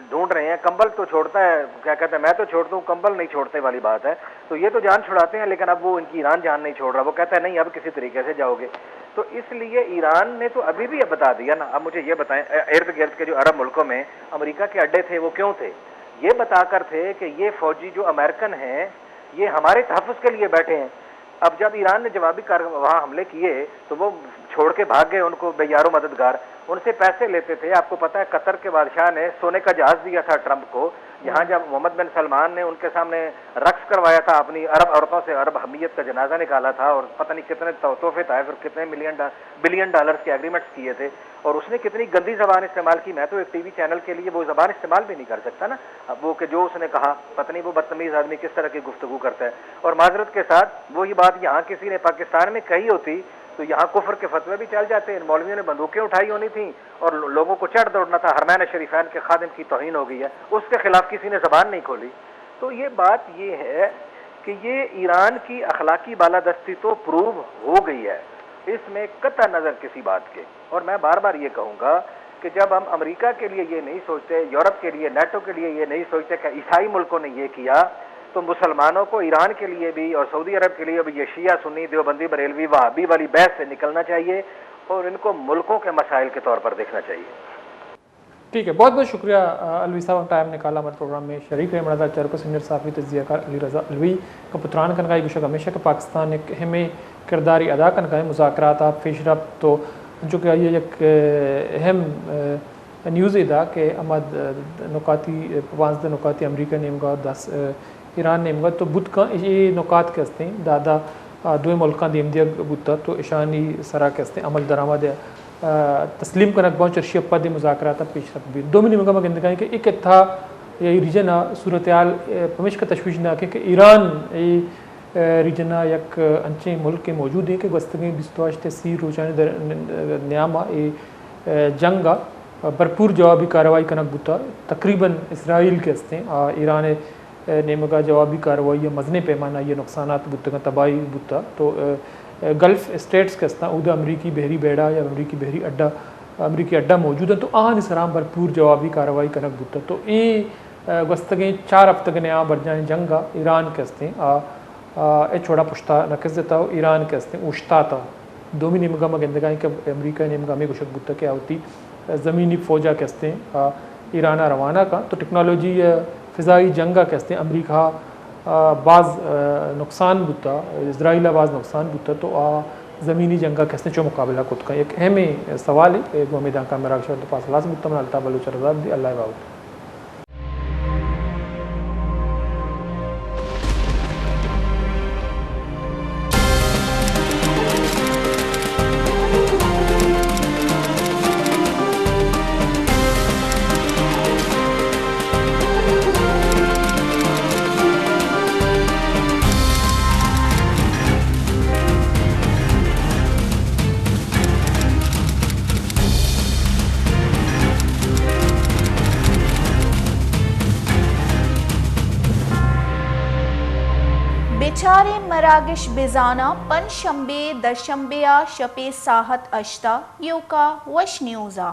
ڈھونڈ رہے ہیں، کمبل تو چھوڑتا ہے، کیا کہتے ہیں میں تو چھوڑتا ہوں کمبل نہیں چھوڑتے والی بات ہے، تو یہ تو جان چھڑاتے ہیں لیکن اب وہ ان کی ایران جان نہیں چھوڑ رہا، وہ کہتا ہے نہیں اب کسی طریقے سے جاؤ گے، تو اس لیے ایران نے تو ابھی بھی بتا دیا نا، اب مجھے یہ بتائیں ارد گرد کے جو عرب ملکوں میں امریکہ کے اڈے تھے وہ کیوں تھے؟ یہ بتا کر تھے کہ یہ فوجی جو امریکن ہیں یہ ہمارے تحفظ کے لیے بیٹھے ہیں، اب جب ایران نے جوابی وہاں حملے کیے تو وہ چھوڑ کے بھاگ گئے ان کو بے یار و مددگار، ان سے پیسے لیتے تھے، آپ کو پتا ہے قطر کے بادشاہ نے سونے کا جہاز دیا تھا ٹرمپ کو، یہاں جب محمد بن سلمان نے ان کے سامنے رقص کروایا تھا، اپنی عرب عورتوں سے عرب حمیت کا جنازہ نکالا تھا اور پتہ نہیں کتنے تحفے تھے، پھر کتنے بلین ڈالرز کے ایگریمنٹس کیے تھے، اور اس نے کتنی گندی زبان استعمال کی، میں تو ایک ٹی وی چینل کے لیے وہ زبان استعمال بھی نہیں کر سکتا نا، اب وہ کہ جو اس نے کہا پتہ نہیں وہ بدتمیز آدمی کس طرح کی گفتگو کرتا ہے، اور معذرت کے ساتھ وہی بات یہاں کسی نے پاکستان میں کہی ہوتی تو یہاں کفر کے فتوے بھی چل جاتے ہیں، ان مولویوں نے بندوقیں اٹھائی ہونی تھیں اور لوگوں کو چڑھ دوڑنا تھا، حرمین شریفین کے خادم کی توہین ہو گئی ہے، اس کے خلاف کسی نے زبان نہیں کھولی، تو یہ بات یہ ہے کہ یہ ایران کی اخلاقی بالادستی تو پروو ہو گئی ہے، اس میں قطع نظر کسی بات کے، اور میں بار بار یہ کہوں گا کہ جب ہم امریکہ کے لیے یہ نہیں سوچتے، یورپ کے لیے، نیٹو کے لیے یہ نہیں سوچتے کہ عیسائی ملکوں نے یہ کیا، تو مسلمانوں کو ایران کے لیے بھی اور سعودی عرب کے لیے بھی یہ شیعہ سنی دیوبندی بریلوی وہابی والی بحث سے نکلنا چاہیے اور ان کو ملکوں کے مسائل کے طور پر دیکھنا چاہیے۔ ٹھیک ہے، بہت بہت شکریہ الوی صاحب، ٹائم نکالا ہمارے پروگرام میں شریک رہے، مرزا چرکو سینئر صحافی تجزیہ کار علی رضا الوی کا پتران کنکائی گوشک ہمیشہ کہ پاکستان ایک اہم کرداری ادا کنکائے مذاکرات آپ پیش رفت تو چونکہ یہ ایک اہم نیوز ادا کہ امد نکاتی 15 نکاتی امریکہ نیمگا 10 ایران نیمگا تو بدھ کا یہ نکات کے ہستے ہیں دادا دو ملکان دی امدیا بودتا تو ایشانی سرا کے ہستے عمل درآمد تسلیم کنک بہت چرشی اپا دی مذاکرات پیش رفت بھی دومی نمگا میں گندگاہیں کہ ایک تھا یہ ریجن صورتحال پمش کا تشویش نہ کہ ایران ریجن یک انچے ملک کے موجود ہیں کہ گستگیں 28 سی روچانی نیامہ جنگا بھرپور جوابی کارروائی کنک بوتا تقریباً اسرائیل کے ہستے ہیں ایران نیمگا جوابی کارروائی مزنے پیمانہ یہ نقصانات بوتا تباہی بوتا تو گلف اسٹیٹس کے ہستا ادھر امریکی بحری بیڑا یا امریکی اڈا موجود ہے تو آہن اسرام بھرپور جوابی کارروائی کنک بوتا تو یہ گستگیں 4 ہفتگیں نیام برجائیں جنگا ایران کے ہستے ہیں چھوڑا پشتا نقص دیتا ہو ایران کے ہستے ہیں اوشتا تھا دومی نیمگا میں گندگاہیں کہ امریکہ نیمگا میں گوشک بوتا کیا ہوتی زمینی فوجہ کے ہستے ہیں ایرانہ روانہ کا تو ٹیکنالوجی فضائی جنگا کے ہستے ہیں امریکہ بعض نقصان بوتا اسرائیل بعض نقصان بوتا تو زمینی جنگا کس نے چو مقابلہ کت کا ایک اہم سوال ہے امیدان کا مراکش و پاس لازم مطمئن الطا بلوچ رضاد دی اللہ باؤت بیچارے مراگش بزانا پن شنبے دشنبے شپے ساحت اشتا یوکا وش نیوزا